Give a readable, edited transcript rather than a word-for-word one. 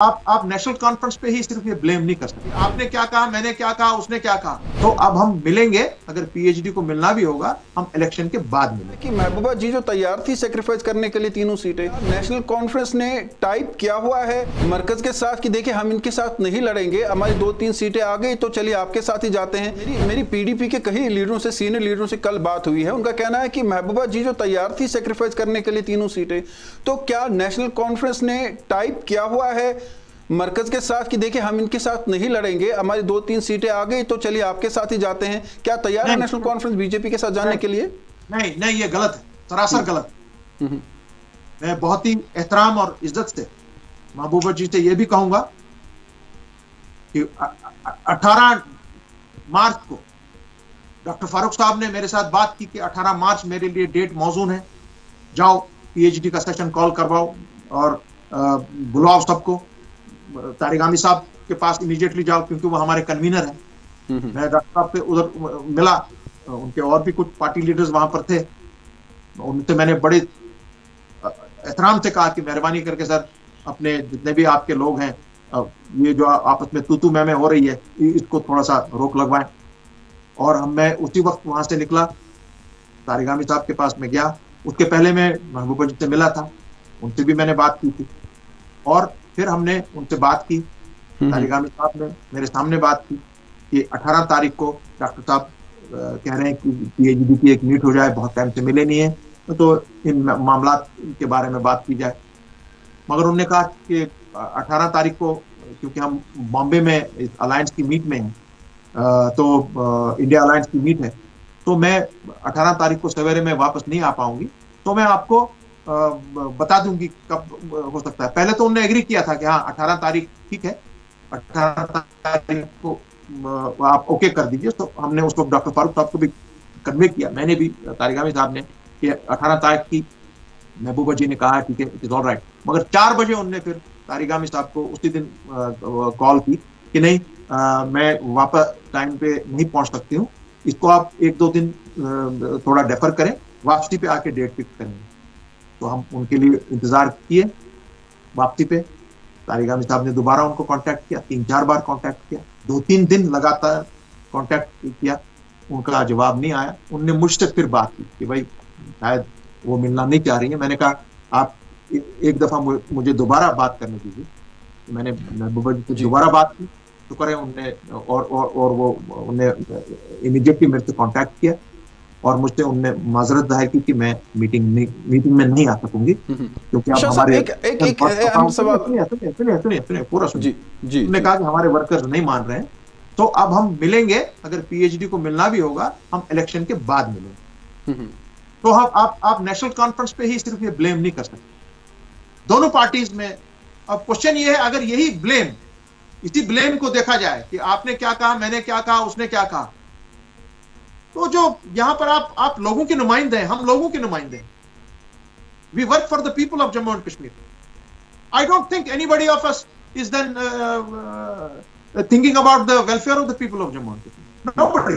आप national conference पे ही सिर्फ ये ब्लेम नहीं कर सकते। आपने क्या कहा, मैंने क्या कहा, उसने क्या कहा। तो अब हम मिलेंगे, अगर पीएचडी को मिलना भी होगा हम इलेक्शन के बाद मिलेंगे। कि महबूबा जी जो तैयार थी सेक्रीफाइस करने के लिए तीनों सीटें, नेशनल कॉन्फ्रेंस ने टाइप किया हुआ है मरकज के साथ कि देखिए हम इनके साथ नहीं लड़ेंगे, हमारी 2-3 सीटें आ गई तो चलिए आपके साथ ही जाते हैं। मेरी पीडीपी के कई लीडरों से, सीनियर लीडरों से कल बात हुई है, उनका कहना है कि महबूबा जी जो तैयार थी सेक्रीफाइस करने के लिए तीनों सीटें, तो क्या नेशनल कॉन्फ्रेंस ने टाइप किया हुआ है मरकज के साथ कि देखिए हम इनके साथ नहीं लड़ेंगे, हमारी 2-3 सीटें आ गई तो चलिए आपके साथ ही जाते हैं। क्या तैयार है नेशनल कॉन्फ्रेंस बीजेपी के साथ जाने के लिए? नहीं नहीं, ये गलत है, सरासर गलत है। मैं बहुत ही एहतराम और इज्जत से महबूबा जी से ये भी कहूंगा कि 18 मार्च को डॉक्टर फारूक साहब ने मेरे साथ बात की कि 18 मार्च मेरे लिए डेट मौजूद है, जाओ पीएचडी का सेशन कॉल करवाओ और बुलाओ सबको, तारिक आमिर साहब के पास इमीडिएटली जाओ क्योंकि वो हमारे कन्वीनर हैं। मैं डॉक्टर साहब से उधर मिला, उनके और भी कुछ पार्टी लीडर्स वहां पर थे, उनसे मैंने बड़े एहतराम से कहा कि मेहरबानी करके सर अपने जितने भी आपके लोग हैं, ये जो आपस में तू मैं हो रही है इसको थोड़ा सा रोक लगवाएं। और मैं उसी वक्त वहां से निकला, तारिक आमिर साहब के पास में गया। उसके पहले मैं महबूबा जी से मिला था, उनसे भी मैंने बात की थी और फिर हमने उनसे बात की। तारिक आमिर साहब ने मेरे सामने बात की कि 18 तारीख को डॉक्टर साहब कह रहे हैं कि पीएचडी की एक मीट हो जाए, बहुत टाइम से मिले नहीं है, तो इन मामला के बारे में बात की जाए। मगर उन्होंने कहा कि 18 तारीख को क्योंकि हम बॉम्बे में अलायंस की मीट में हैं, तो इंडिया अलायंस की मीट है, तो मैं 18 तारीख को सवेरे में वापस नहीं आ पाऊंगी, तो मैं आपको बता दूंगी कब हो सकता है। पहले तो उन्होंने एग्री किया था कि हाँ 18 तारीख ठीक है, 18 तारीख को आप ओके कर दीजिए। तो हमने उसको डॉक्टर फारूक साहब को भी कन्वे किया, मैंने भी, तारिक आमिर साहब ने, कि 18 तारीख की महबूबा जी ने कहा ठीक है, इट इज ऑल राइट। मगर 4 बजे उन्होंने फिर तारिक आमिर साहब को उसी दिन कॉल की कि नहीं, मैं वापस टाइम पे नहीं पहुंच सकती हूँ, इसको आप 1-2 दिन थोड़ा डेफर करें, वापसी पे आके डेट फिक्स करेंगे। तो हम उनके लिए इंतजार किए। वापसी पे तारिक आमिर साहब ने दोबारा उनको कांटेक्ट किया, 3-4 बार कांटेक्ट किया, 2-3 दिन लगातार कांटेक्ट किया, उनका जवाब नहीं आया। उनने मुझसे फिर बात की कि भाई शायद वो मिलना नहीं चाह रही है। मैंने कहा आप एक दफा मुझे दोबारा बात करने दीजिए। तो मैंने महबूबा जी से दोबारा बात की, तो करे उनने और वो उन्हें इमीडिएटली मेरे से कांटेक्ट किया और मुझसे उनने माजरत जाहिर की कि मैं मीटिंग में नहीं आ सकूंगी क्योंकि आप हमारे सुनिए पूरा सुनिए। उन्होंने कहा कि हमारे वर्कर्स नहीं मान रहे हैं, तो अब हम मिलेंगे, अगर पीएचडी को मिलना भी होगा हम इलेक्शन के बाद मिलेंगे। तो आप नेशनल कॉन्फ्रेंस पे ही सिर्फ ये ब्लेम नहीं कर सकते, दोनों पार्टीज में। अब क्वेश्चन ये है, अगर यही ब्लेम, इसी ब्लेम को देखा जाए कि आपने क्या कहा, मैंने क्या कहा, उसने क्या कहा, तो जो यहां पर आप लोगों के नुमाइंदे हैं, हम लोगों के नुमाइंदे हैं। We work for the people of Jammu and Kashmir. I don't think anybody of us is then thinking about the welfare of the people of Jammu and Kashmir. Nobody.